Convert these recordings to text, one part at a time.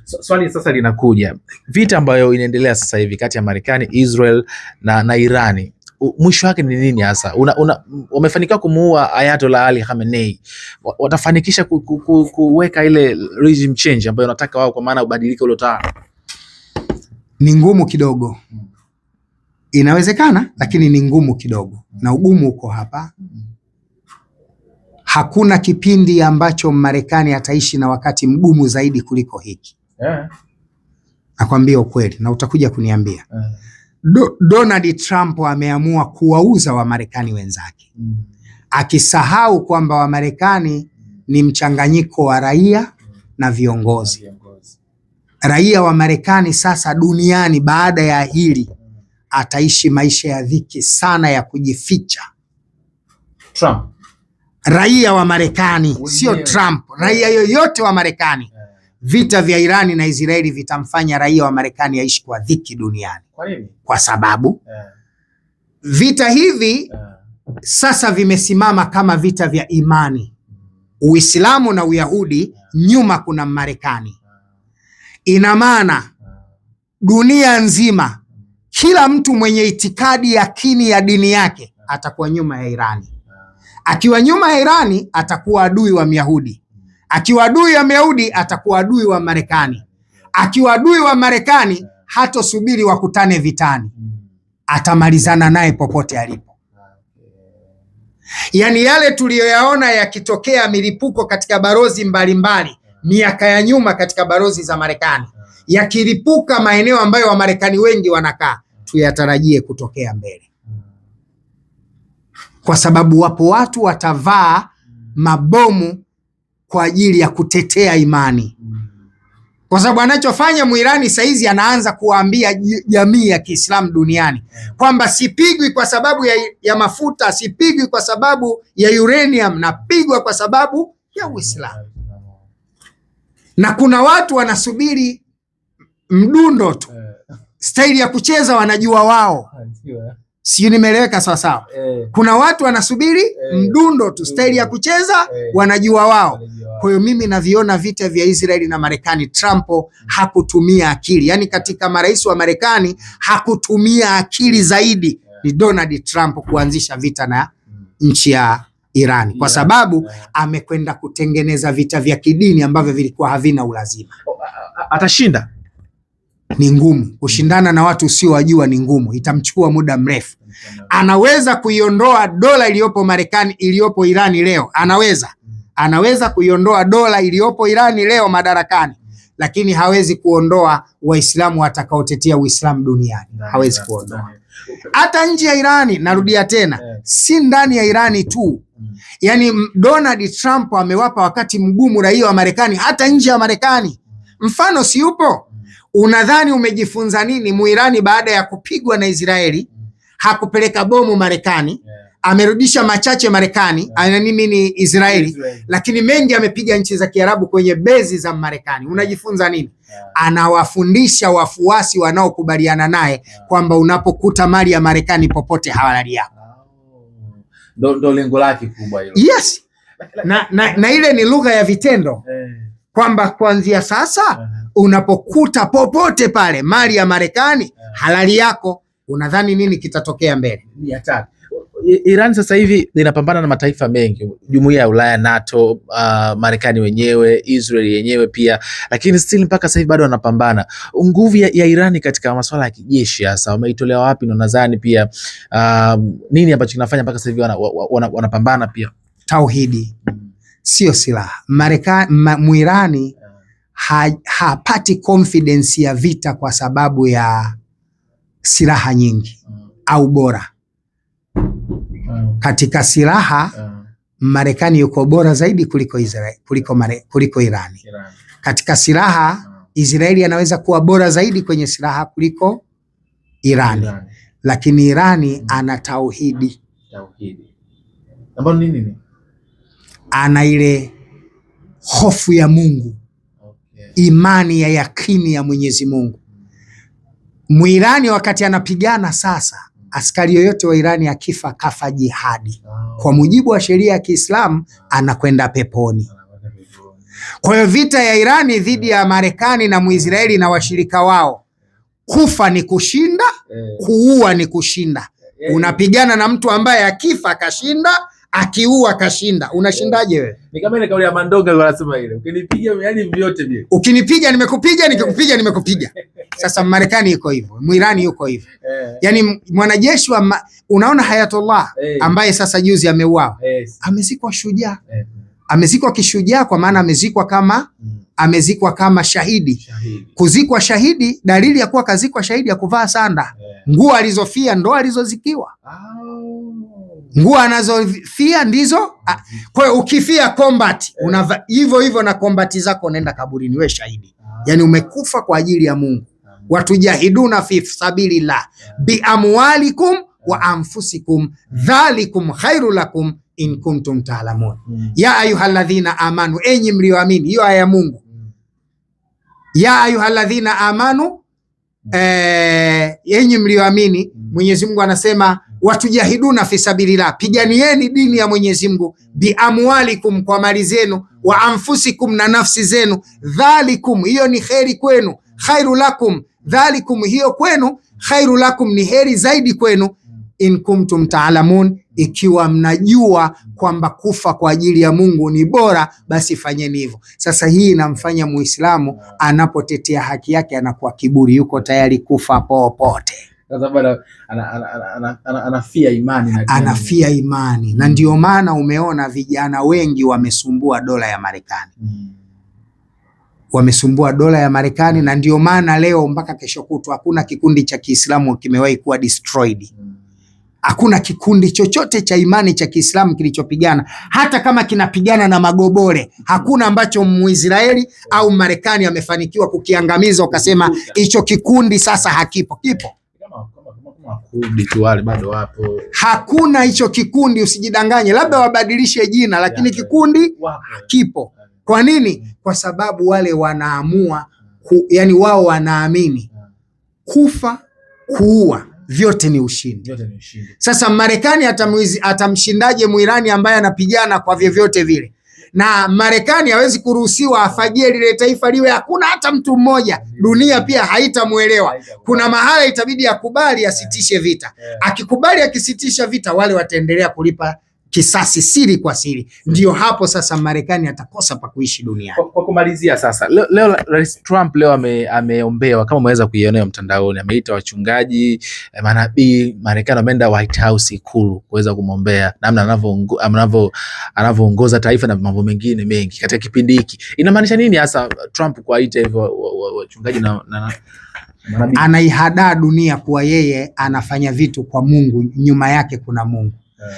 Swali sasa linakuja, vita ambayo inaendelea sasa hivi kati ya Marekani, Israel na Irani, mwisho wake ni nini hasa? Wamefanikiwa kumuua Ayatollah Ali Khamenei, watafanikisha kuweka ile regime change ambayo wanataka wao, kwa maana ubadilike ule utawala? Ni ngumu kidogo. Inawezekana, lakini ni ngumu kidogo, na ugumu uko hapa. Hakuna kipindi ambacho Marekani ataishi na wakati mgumu zaidi kuliko hiki. Nakwambia ukweli na utakuja kuniambia. Donald Trump ameamua kuwauza Wamarekani wenzake, akisahau kwamba Wamarekani ni mchanganyiko wa raia na viongozi. Raia wa Marekani sasa duniani baada ya hili ataishi maisha ya dhiki sana ya kujificha. Trump. Raia wa Marekani, sio Trump, raia yoyote wa Marekani. Vita vya Irani na Israeli vitamfanya raia wa Marekani aishi kwa dhiki duniani. Kwa nini? Kwa sababu vita hivi sasa vimesimama kama vita vya imani. Uislamu na Uyahudi, nyuma kuna Marekani. Ina maana dunia nzima, kila mtu mwenye itikadi yakini ya dini yake atakuwa nyuma ya Irani. Akiwa nyuma ya Irani atakuwa adui wa Myahudi. Akiwa adui wa Myahudi atakuwa adui wa Marekani. Akiwa adui wa Marekani hatosubiri wakutane vitani, atamalizana naye popote alipo. Yani yale tuliyoyaona yakitokea milipuko katika barozi mbalimbali miaka ya nyuma katika barozi za Marekani, yakilipuka maeneo ambayo Wamarekani wengi wanakaa, tuyatarajie kutokea mbele. Kwa sababu wapo watu watavaa mabomu kwa ajili ya kutetea imani. Kwa sababu anachofanya Muirani saizi, anaanza kuwaambia jamii ya Kiislamu duniani kwamba sipigwi kwa sababu ya mafuta, sipigwi kwa sababu ya uranium, napigwa kwa sababu ya Uislamu. Na kuna watu wanasubiri mdundo tu, staili ya kucheza wanajua wao. Sio, nimeeleweka sawa sawa? Kuna watu wanasubiri mdundo tu, staili ya kucheza wanajua wao. Kwa hiyo mimi naviona vita vya Israeli na Marekani, Trump hakutumia akili. Yani katika marais wa Marekani hakutumia akili zaidi ni Donald Trump kuanzisha vita na nchi ya Irani, kwa sababu amekwenda kutengeneza vita vya kidini ambavyo vilikuwa havina ulazima. Atashinda? Ni ngumu kushindana na watu usiowajua, ni ngumu, itamchukua muda mrefu. Anaweza kuiondoa dola iliyopo Marekani, iliyopo Irani leo, anaweza kuiondoa dola iliyopo Irani leo madarakani, lakini hawezi kuondoa Waislamu watakaotetea Uislamu duniani. Hawezi kuondoa. Hata nje ya Irani, narudia tena, si ndani ya Irani tu. Yani Donald Trump amewapa wakati mgumu raia wa Marekani hata nje ya Marekani. Mfano si upo? Unadhani umejifunza nini Muirani baada ya kupigwa na Israeli? Hakupeleka bomu Marekani, amerudisha machache Marekani, ni Israeli, lakini mengi amepiga nchi za Kiarabu kwenye bezi za Marekani. Unajifunza nini? Anawafundisha wafuasi wanaokubaliana naye kwamba unapokuta mali ya Marekani popote halali yako. Ndo lengo lake kubwa hilo. Yes. Na ile ni lugha ya vitendo kwamba kuanzia sasa unapokuta popote pale mali ya Marekani halali yako. Unadhani nini kitatokea mbele? Ni hatari. Iran sasa hivi linapambana na mataifa mengi, Jumuiya ya Ulaya, NATO, Marekani wenyewe, Israel yenyewe pia, lakini still mpaka sasa hivi bado wanapambana. Nguvu ya Irani katika masuala ya kijeshi hasa wameitolea wapi? Na nadhani pia nini ambacho kinafanya mpaka sasa hivi wanapambana pia? Tauhidi, sio silaha. Muirani hapati confidence ya vita kwa sababu ya silaha nyingi au bora. Katika silaha Marekani yuko bora zaidi kuliko Israeli, kuliko Irani. Katika silaha Israeli anaweza kuwa bora zaidi kwenye silaha kuliko Irani. Lakini Irani ana tauhidi. Ambapo nini? Ana ile hofu ya Mungu. Imani ya yakini ya Mwenyezi Mungu. Muirani wakati anapigana sasa, askari yoyote wa Irani akifa kafa jihadi. Kwa mujibu wa sheria ya Kiislamu anakwenda peponi. Kwa hiyo vita ya Irani dhidi ya Marekani na Muisraeli na washirika wao, kufa ni kushinda, kuua ni kushinda. Unapigana na mtu ambaye akifa kashinda, akiua kashinda. Unashindaje wewe? Ni kama ile kauli ya Mandonga anasema ile, ukinipiga yani vyote vile. Ukinipiga nimekupiga, nikikupiga nimekupiga. Sasa Marekani yuko hivyo, Muirani yuko hivyo. Yani mwanajeshi wa unaona Hayatullah ambaye sasa juzi ameuawa, amezikwa shujaa. Amezikwa kishujaa kwa maana amezikwa kama shahidi. Kuzikwa shahidi, dalili ya kuwa kazikwa shahidi ya kuvaa sanda. Nguo alizofia ndo alizozikiwa. Nguo anazofia ndizo. Kwa hiyo ukifia combat, unavaa hivyo hivyo na combat zako, unaenda kaburini, we shahidi. Yani umekufa kwa ajili ya Mungu. Watujahiduna fi sabilillah bi amwalikum wa anfusikum dhalikum khairu lakum in kuntum ta'lamun. Ya ayyuhalladhina amanu, enyi mlioamini. Hiyo aya ya Mungu. Ya ayyuhalladhina amanu, enyi mlioamini. Mwenyezi Mungu anasema watujahiduna fi sabilillah, piganieni dini ya Mwenyezi Mungu, bi amwalikum, kwa mali zenu, wa anfusikum, na nafsi zenu, dhalikum, hiyo ni kheri kwenu, khairu lakum, dhalikum, hiyo kwenu, khairu lakum, ni heri zaidi kwenu, in kuntum ta'lamun, ikiwa mnajua kwamba kufa kwa ajili ya Mungu ni bora, basi fanyeni hivyo. Sasa hii inamfanya Muislamu anapotetea haki yake anakuwa kiburi, yuko tayari kufa popote. Anafia imani, anafia imani. Na ndio maana umeona vijana wengi wamesumbua dola ya Marekani. Wamesumbua dola ya Marekani, na ndio maana leo mpaka kesho kutwa hakuna kikundi cha Kiislamu kimewahi kuwa destroyed. Hakuna kikundi chochote cha imani cha Kiislamu kilichopigana, hata kama kinapigana na magobore. Hakuna ambacho Muisraeli au Marekani amefanikiwa kukiangamiza ukasema hicho kikundi sasa hakipo. Kipo. Bado wapo. Hakuna hicho kikundi, usijidanganye. Labda wabadilishe jina, lakini kikundi kipo. Kwa nini? Kwa sababu wale wanaamua yani wao wanaamini kufa, kuua, vyote ni ushindi. Sasa Marekani atamshindaje Muirani ambaye anapigana kwa vyovyote vile? Na Marekani hawezi kuruhusiwa afagie lile taifa liwe hakuna hata mtu mmoja. Dunia pia haitamuelewa. Kuna mahala itabidi akubali asitishe vita. Akikubali akisitisha vita, wale wataendelea kulipa kisasi siri kwa siri. Ndio hapo sasa Marekani atakosa pa kuishi duniani. Kwa kumalizia sasa, leo Rais Trump leo ameombewa, kama umeweza kuionea mtandaoni, ameita wachungaji, manabii Marekani, wameenda White House, Ikulu, kuweza kumwombea namna anavyoongoza taifa na mambo mengine mengi katika kipindi hiki. Inamaanisha nini hasa Trump kuwaita hivyo wachungaji na manabii? Anaihadaa dunia kuwa yeye anafanya vitu kwa Mungu, nyuma yake kuna Mungu.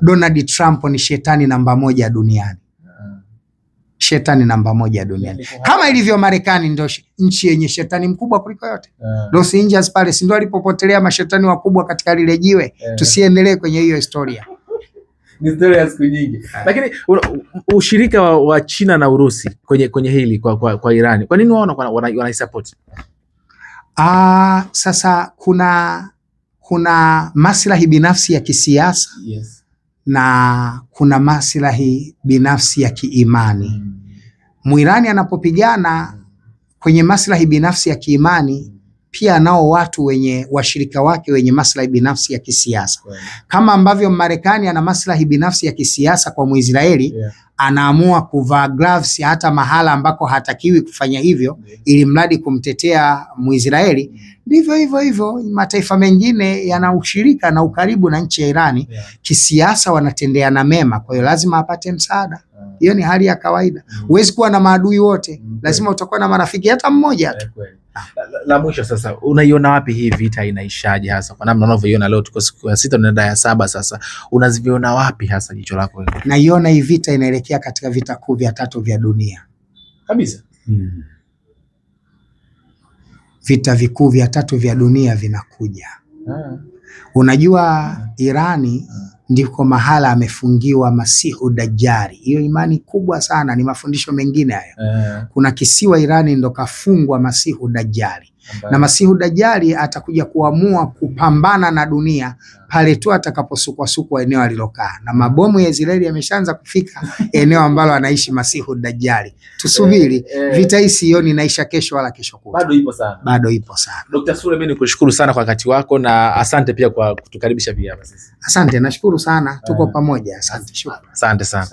Donald Trump ni shetani namba 1 duniani. Shetani namba 1 duniani. Kama ilivyo Marekani ndio nchi yenye shetani mkubwa kuliko yote. Los Angeles pale ndio alipopotelea mashetani wakubwa katika lile jiwe. Tusiendelee kwenye hiyo historia. Ni historia ya siku nyingi. Lakini ushirika wa China na Urusi kwenye hili kwa Irani, kwa nini wao wanaisupport? Sasa kuna maslahi binafsi ya kisiasa. Yes. Na kuna maslahi binafsi ya kiimani. Muirani anapopigana kwenye maslahi binafsi ya kiimani, pia nao watu wenye washirika wake wenye maslahi binafsi ya kisiasa. Kama ambavyo Marekani ana maslahi binafsi ya kisiasa kwa Muisraeli, anaamua kuvaa gloves hata mahala ambako hatakiwi kufanya hivyo, ili mradi kumtetea Muisraeli. Ndivyo hivyo mataifa mengine yana ushirika na ukaribu na nchi ya Irani. Kisiasa wanatendeana mema, kwa hiyo lazima apate msaada. Hiyo ni hali ya kawaida. Huwezi kuwa na maadui wote, lazima utakuwa na marafiki hata mmoja tu. La mwisho sasa, unaiona wapi hii vita inaishaje, hasa kwa namna unavyoiona leo? Tuko siku ya 6 tunaenda ya 7 sasa, unaziviona wapi hasa jicho lako wewe? Naiona hii vita inaelekea katika vita kuu vya 3 vya dunia kabisa. Vita vikuu vya 3 vya dunia vinakuja. Unajua Irani ndiko mahala amefungiwa Masihu Dajjali. Hiyo imani kubwa sana, ni mafundisho mengine hayo. Kuna kisiwa Irani ndo kafungwa Masihu Dajjali. Na Masihu Dajjali atakuja kuamua kupambana na dunia pale tu atakaposukwa eneo alilokaa, na mabomu ya Israeli yameshaanza kufika eneo ambalo anaishi Masihu Dajjali. Tusubiri, vita hii sioni inaisha kesho wala kesho kutwa. Bado ipo sana. Dr. Sule, mimi nikushukuru sana kwa wakati wako na asante pia kwa kutukaribisha pia hapa sisi. Asante, nashukuru sana, tuko pamoja. Asante, shukrani. Asante sana.